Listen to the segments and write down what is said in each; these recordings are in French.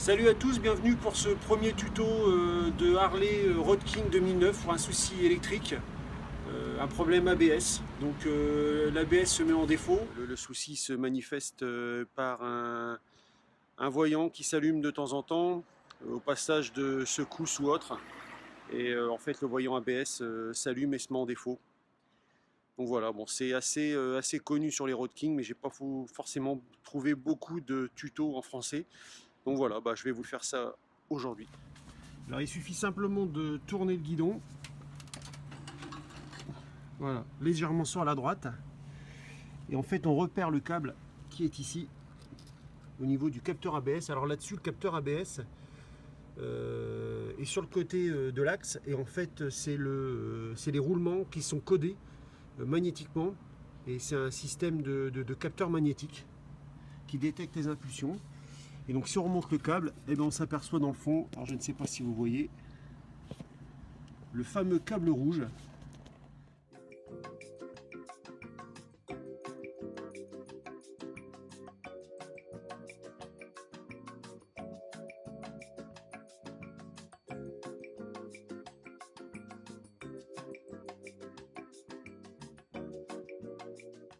Salut à tous, bienvenue pour ce premier tuto de Harley Road King 2009 pour un souci électrique, un problème ABS. Donc l'ABS se met en défaut. Le souci se manifeste par un voyant qui s'allume de temps en temps au passage de secousses ou autre. Et en fait le voyant ABS s'allume et se met en défaut. Donc voilà, bon, c'est assez connu sur les Road King, mais j'ai pas forcément trouvé beaucoup de tutos en français. Donc voilà, je vais vous faire ça aujourd'hui. Alors il suffit simplement de tourner le guidon. Voilà, légèrement sur la droite. Et en fait on repère le câble qui est ici, au niveau du capteur ABS. Alors là-dessus, le capteur ABS est sur le côté de l'axe. Et en fait c'est les roulements qui sont codés magnétiquement. Et c'est un système de capteur magnétique qui détecte les impulsions. Et donc si on remonte le câble, eh bien on s'aperçoit dans le fond, alors je ne sais pas si vous voyez, le fameux câble rouge.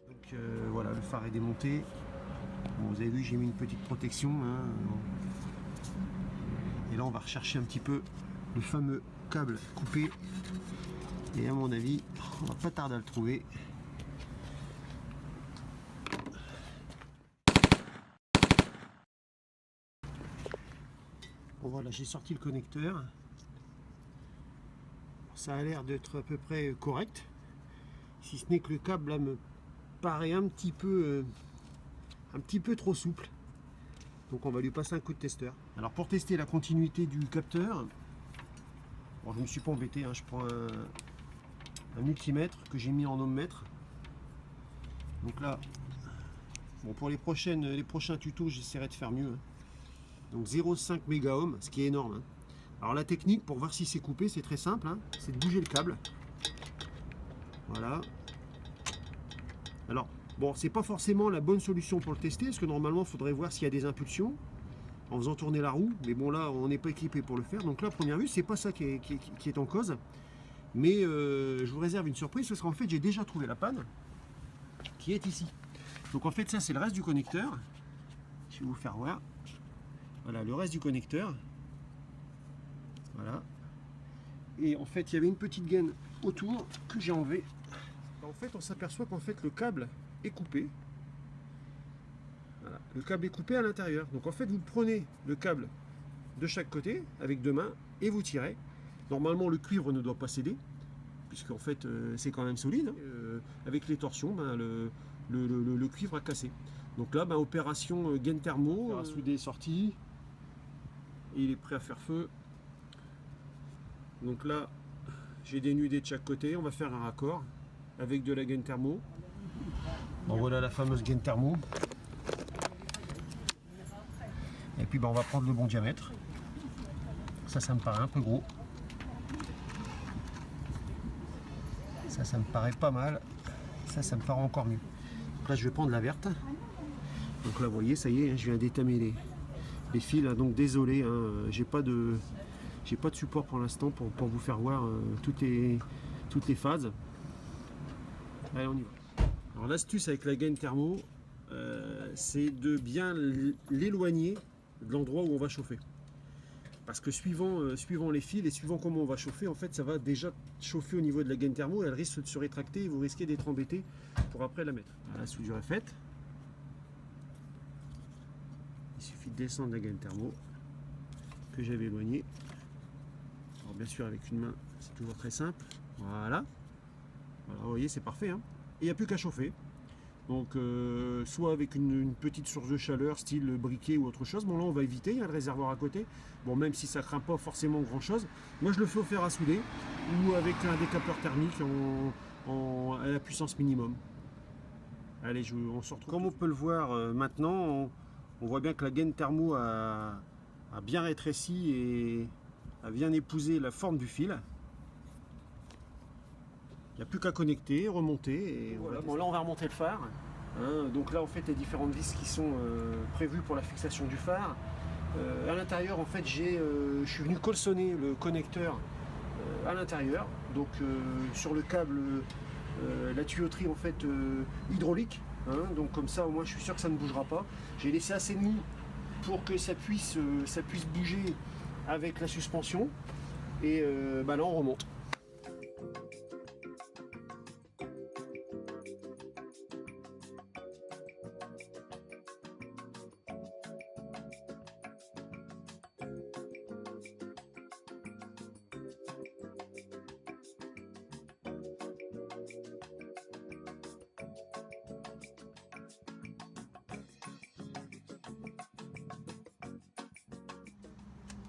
Donc voilà, le phare est démonté. Bon, vous avez vu, j'ai mis une petite protection, hein. Et là on va rechercher un petit peu le fameux câble coupé, et à mon avis on va pas tarder à le trouver. Bon voilà, j'ai sorti le connecteur, ça a l'air d'être à peu près correct, si ce n'est que le câble là me paraît un petit peu trop souple. Donc on va lui passer un coup de testeur. Alors pour tester la continuité du capteur, bon, je ne me suis pas embêté, hein, je prends un multimètre que j'ai mis en ohmmètre. Donc là, bon, pour les prochains tutos, j'essaierai de faire mieux, hein. Donc 0,5 mégaohm, ce qui est énorme, hein. Alors la technique pour voir si c'est coupé, c'est très simple, hein, c'est de bouger le câble. Voilà. Alors bon, c'est pas forcément la bonne solution pour le tester, parce que normalement il faudrait voir s'il y a des impulsions en faisant tourner la roue, mais bon là on n'est pas équipé pour le faire. Donc là, à première vue, c'est pas ça qui est en cause, mais je vous réserve une surprise, parce qu'en fait j'ai déjà trouvé la panne qui est ici. Donc en fait ça c'est le reste du connecteur, je vais vous faire voir. Voilà le reste du connecteur, voilà. Et en fait il y avait une petite gaine autour que j'ai enlevée. En fait on s'aperçoit qu'en fait le câble est coupé. Voilà. Le câble est coupé à l'intérieur. Donc en fait vous prenez le câble de chaque côté avec deux mains et vous tirez. Normalement le cuivre ne doit pas céder, puisqu'en fait c'est quand même solide, hein. Avec les torsions, le cuivre a cassé. Donc là opération gaine thermo, à souder sorti, et il est prêt à faire feu. Donc là j'ai dénudé de chaque côté, on va faire un raccord avec de la gaine thermo. Bon, voilà la fameuse gaine thermo. Et puis on va prendre le bon diamètre. Ça me paraît un peu gros. Ça me paraît pas mal. Ça me paraît encore mieux. Donc là je vais prendre la verte. Donc là vous voyez, ça y est, hein, je viens d'étamer les fils. Donc désolé, hein, j'ai pas de support pour l'instant pour vous faire voir toutes les phases. Allez, on y va. Alors l'astuce avec la gaine thermo, c'est de bien l'éloigner de l'endroit où on va chauffer. Parce que suivant les fils et suivant comment on va chauffer, en fait ça va déjà chauffer au niveau de la gaine thermo, et elle risque de se rétracter et vous risquez d'être embêté pour après la mettre. La soudure est faite. Il suffit de descendre la gaine thermo que j'avais éloignée. Alors bien sûr avec une main c'est toujours très simple. Voilà. Voilà, vous voyez, c'est parfait, hein. Et il n'y a plus qu'à chauffer. Donc soit avec une petite source de chaleur style briquet ou autre chose. Bon là on va éviter, il y a le réservoir à côté. Bon, même si ça craint pas forcément grand chose. Moi je le fais au fer à souder ou avec un décapeur thermique à la puissance minimum. Allez, on se retrouve. Comme on peut le voir maintenant, on voit bien que la gaine thermo a bien rétréci et a bien épousé la forme du fil. Il n'y a plus qu'à connecter, remonter, et voilà. Bon, là on va remonter le phare, hein. Donc là en fait il y a différentes vis qui sont prévues pour la fixation du phare. À l'intérieur, en fait, je suis venu colçonner le connecteur à l'intérieur, donc sur le câble, la tuyauterie en fait hydraulique, hein, donc comme ça au moins je suis sûr que ça ne bougera pas. J'ai laissé assez de mou pour que ça puisse bouger avec la suspension, et là on remonte.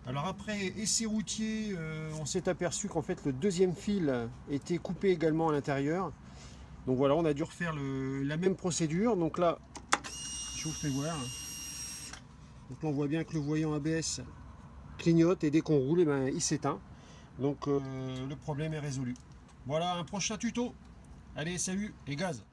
Alors après essai routier, on s'est aperçu qu'en fait le deuxième fil était coupé également à l'intérieur. Donc voilà, on a dû refaire la même procédure. Donc là, je vous fais voir. Donc là, on voit bien que le voyant ABS clignote et dès qu'on roule, eh ben, il s'éteint. Donc le problème est résolu. Voilà un prochain tuto. Allez, salut et gaz.